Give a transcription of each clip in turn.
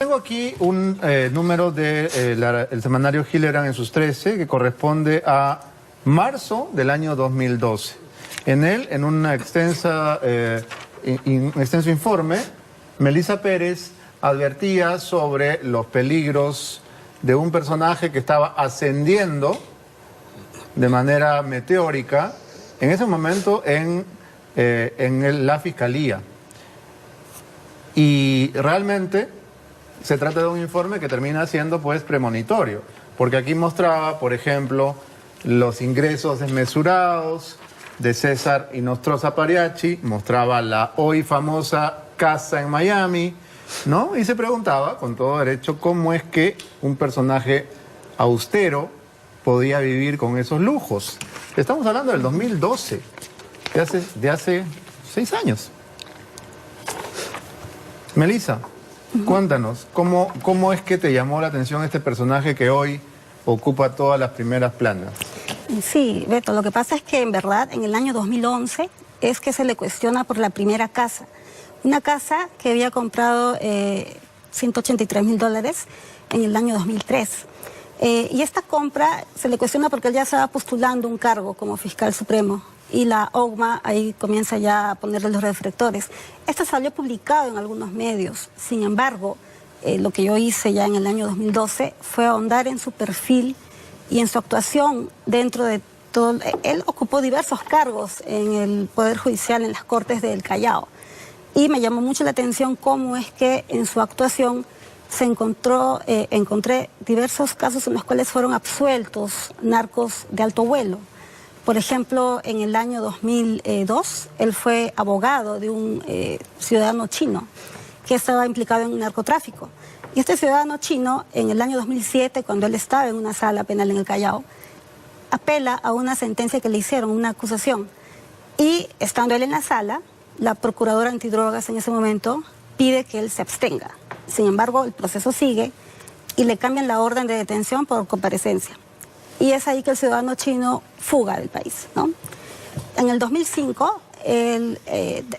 Tengo aquí un número del semanario Hillebrand en sus 13 que corresponde a marzo del año 2012. En él, en un extenso informe, Melissa Pérez advertía sobre los peligros de un personaje que estaba ascendiendo de manera meteórica en ese momento en la Fiscalía. Y realmente se trata de un informe que termina siendo pues premonitorio, porque aquí mostraba, por ejemplo, los ingresos desmesurados de César Inostroza Pariachi, mostraba la hoy famosa casa en Miami, ¿no? Y se preguntaba, con todo derecho, cómo es que un personaje austero podía vivir con esos lujos. Estamos hablando del 2012, de hace 6 años. Melissa, cuéntanos, ¿cómo es que te llamó la atención este personaje que hoy ocupa todas las primeras planas? Sí, Beto, lo que pasa es que en verdad en el año 2011 es que se le cuestiona por la primera casa. Una casa que había comprado $183.000 en el año 2003. Y esta compra se le cuestiona porque él ya estaba postulando un cargo como fiscal supremo. Y la OGMA ahí comienza ya a ponerle los reflectores. Esto salió publicado en algunos medios. Sin embargo, lo que yo hice ya en el año 2012 fue ahondar en su perfil y en su actuación dentro de todo. Él ocupó diversos cargos en el Poder Judicial, en las Cortes del Callao. Y me llamó mucho la atención cómo es que en su actuación encontré diversos casos en los cuales fueron absueltos narcos de alto vuelo. Por ejemplo, en el año 2002, él fue abogado de un ciudadano chino que estaba implicado en un narcotráfico. Y este ciudadano chino, en el año 2007, cuando él estaba en una sala penal en el Callao, apela a una sentencia que le hicieron, una acusación. Y estando él en la sala, la procuradora antidrogas en ese momento pide que él se abstenga. Sin embargo, el proceso sigue y le cambian la orden de detención por comparecencia. Y es ahí que el ciudadano chino fuga del país, ¿no? En el 2005, él,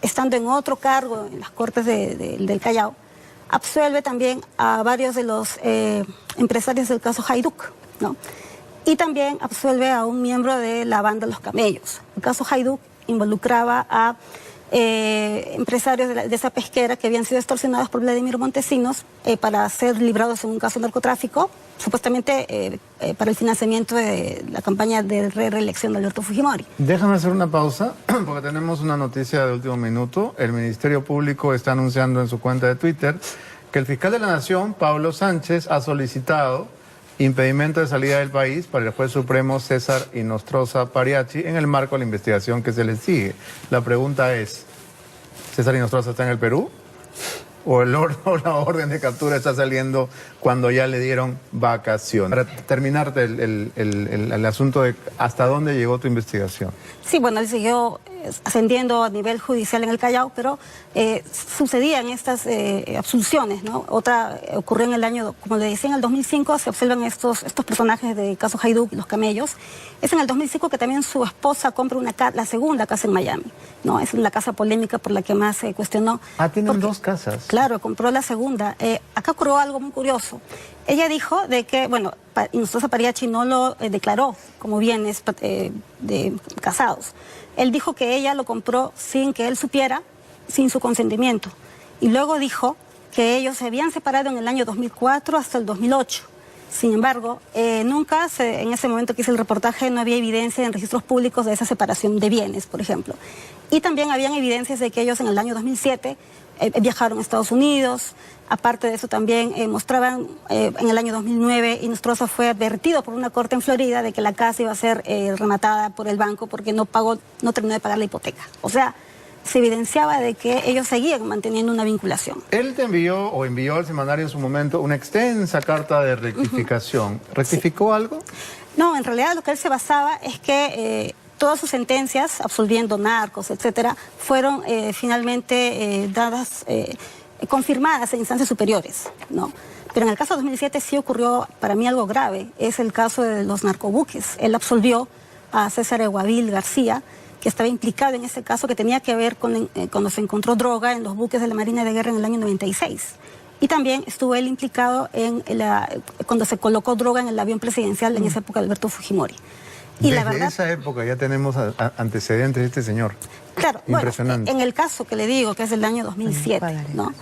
estando en otro cargo en las Cortes del Callao, absuelve también a varios de los empresarios del caso Hajduk, ¿no? Y también absuelve a un miembro de la banda Los Camellos. El caso Hajduk involucraba a empresarios de esa pesquera que habían sido extorsionados por Vladimir Montesinos para ser librados en un caso de narcotráfico, supuestamente para el financiamiento de la campaña de reelección de Alberto Fujimori. Déjame hacer una pausa, porque tenemos una noticia de último minuto. El Ministerio Público está anunciando en su cuenta de Twitter que el fiscal de la Nación, Pablo Sánchez, ha solicitado impedimento de salida del país para el juez supremo César Inostroza Pariachi en el marco de la investigación que se le sigue. La pregunta es, ¿César Inostroza está en el Perú? ¿O la orden de captura está saliendo cuando ya le dieron vacaciones? Para terminarte el asunto de hasta dónde llegó tu investigación. Sí, bueno, él siguió ascendiendo a nivel judicial en el Callao, pero sucedían estas absoluciones, ¿no? Otra ocurrió en el año, como le decía, en el 2005 se observan estos personajes del caso Hajduk y Los Camellos. Es en el 2005 que también su esposa compra la segunda casa en Miami, ¿no? Es la casa polémica por la que más se cuestionó. Ah, tienen dos casas. Claro, compró la segunda. Acá ocurrió algo muy curioso. Ella dijo de que, bueno, Inostroza Pariachi no lo declaró como bienes de casados. Él dijo que ella lo compró sin que él supiera, sin su consentimiento. Y luego dijo que ellos se habían separado en el año 2004 hasta el 2008. Sin embargo, nunca, en ese momento que hice el reportaje, no había evidencia en registros públicos de esa separación de bienes, por ejemplo. Y también habían evidencias de que ellos en el año 2007 viajaron a Estados Unidos. Aparte de eso también mostraban en el año 2009 Inostroza fue advertido por una corte en Florida de que la casa iba a ser rematada por el banco porque no terminó de pagar la hipoteca. O sea, se evidenciaba de que ellos seguían manteniendo una vinculación. Él te envió o envió al semanario en su momento una extensa carta de rectificación. ¿Rectificó algo? No, en realidad lo que él se basaba es que todas sus sentencias, absolviendo narcos, etcétera, fueron finalmente confirmadas en instancias superiores, ¿no? Pero en el caso de 2007 sí ocurrió para mí algo grave, es el caso de los narcobuques. Él absolvió a César Eguavil García, que estaba implicado en ese caso que tenía que ver con cuando se encontró droga en los buques de la Marina de Guerra en el año 96. Y también estuvo él implicado en cuando se colocó droga en el avión presidencial en esa época de Alberto Fujimori. Y Desde la verdad, esa época ya tenemos antecedentes de este señor. claro, Impresionante. bueno, en el caso que le digo, que es del año 2007, ¿no?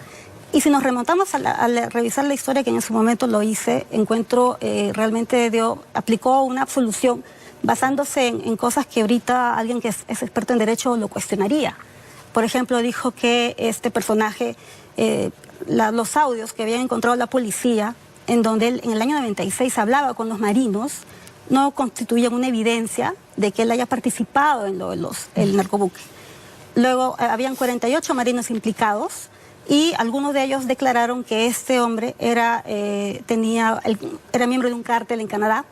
Y si nos remontamos a revisar la historia, que en ese momento lo hice, encuentro realmente aplicó una absolución basándose en cosas que ahorita alguien que es experto en derecho lo cuestionaría. Por ejemplo, dijo que este personaje, los audios que había encontrado la policía, en donde él en el año 96 hablaba con los marinos, no constituyen una evidencia de que él haya participado en el narcobuque. Luego, habían 48 marinos implicados y algunos de ellos declararon que este hombre era miembro de un cártel en Canadá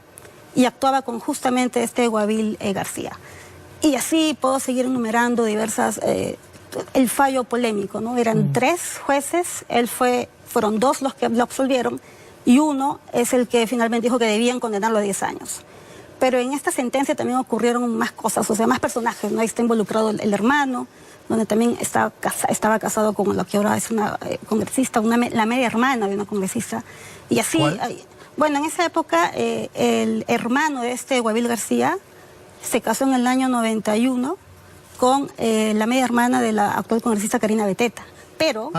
y actuaba con justamente este Guavil García. Y así puedo seguir enumerando diversas... el fallo polémico, ¿no? Eran 3 jueces, fueron 2 los que lo absolvieron y 1 es el que finalmente dijo que debían condenarlo a 10 años. Pero en esta sentencia también ocurrieron más cosas, o sea, más personajes, ¿no? Ahí está involucrado el hermano, donde también estaba casado con lo que ahora es una congresista, la media hermana de una congresista. Y así, bueno, en esa época el hermano de este Guavil García se casó en el año 91 con la media hermana de la actual congresista Karina Beteta. Pero,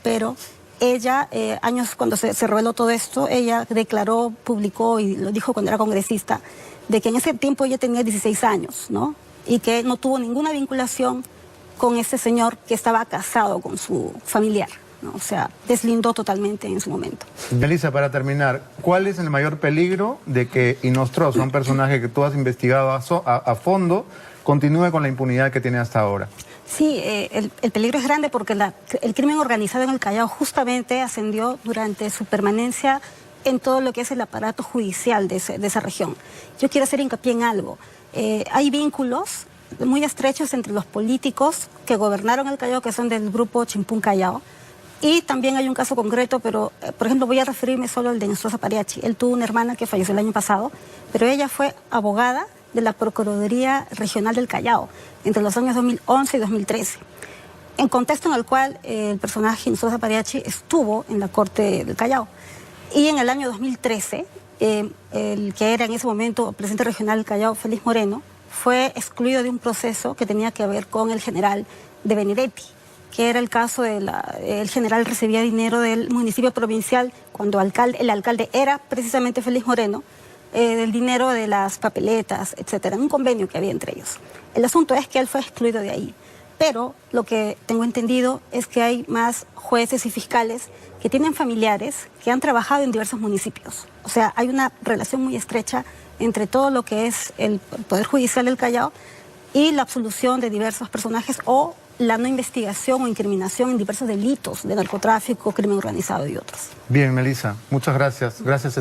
pero ella, años cuando se reveló todo esto, ella declaró, publicó y lo dijo cuando era congresista, de que en ese tiempo ella tenía 16 años, ¿no? Y que no tuvo ninguna vinculación con este señor que estaba casado con su familiar, ¿no? O sea, deslindó totalmente en su momento. Melissa, para terminar, ¿cuál es el mayor peligro de que Inostroza, un personaje que tú has investigado a fondo, continúe con la impunidad que tiene hasta ahora? Sí, el peligro es grande porque el crimen organizado en el Callao justamente ascendió durante su permanencia en todo lo que es el aparato judicial de esa región. Yo quiero hacer hincapié en algo. Hay vínculos muy estrechos entre los políticos que gobernaron el Callao, que son del grupo Chimpún Callao, y también hay un caso concreto, pero por ejemplo voy a referirme solo al de Inostroza Pariachi. Él tuvo una hermana que falleció el año pasado, pero ella fue abogada de la Procuraduría Regional del Callao entre los años 2011 y 2013, en contexto en el cual el personaje Inostroza Pariachi estuvo en la Corte del Callao. Y en el año 2013, el que era en ese momento presidente regional del Callao, Félix Moreno, fue excluido de un proceso que tenía que ver con el general de Benedetti, que era el caso el general recibía dinero del municipio provincial cuando el alcalde era precisamente Félix Moreno, del dinero de las papeletas, etcétera, un convenio que había entre ellos. El asunto es que él fue excluido de ahí, pero lo que tengo entendido es que hay más jueces y fiscales que tienen familiares que han trabajado en diversos municipios. O sea, hay una relación muy estrecha entre todo lo que es el Poder Judicial del Callao y la absolución de diversos personajes o la no investigación o incriminación en diversos delitos de narcotráfico, crimen organizado y otros. Bien, Melissa, muchas gracias. Gracias.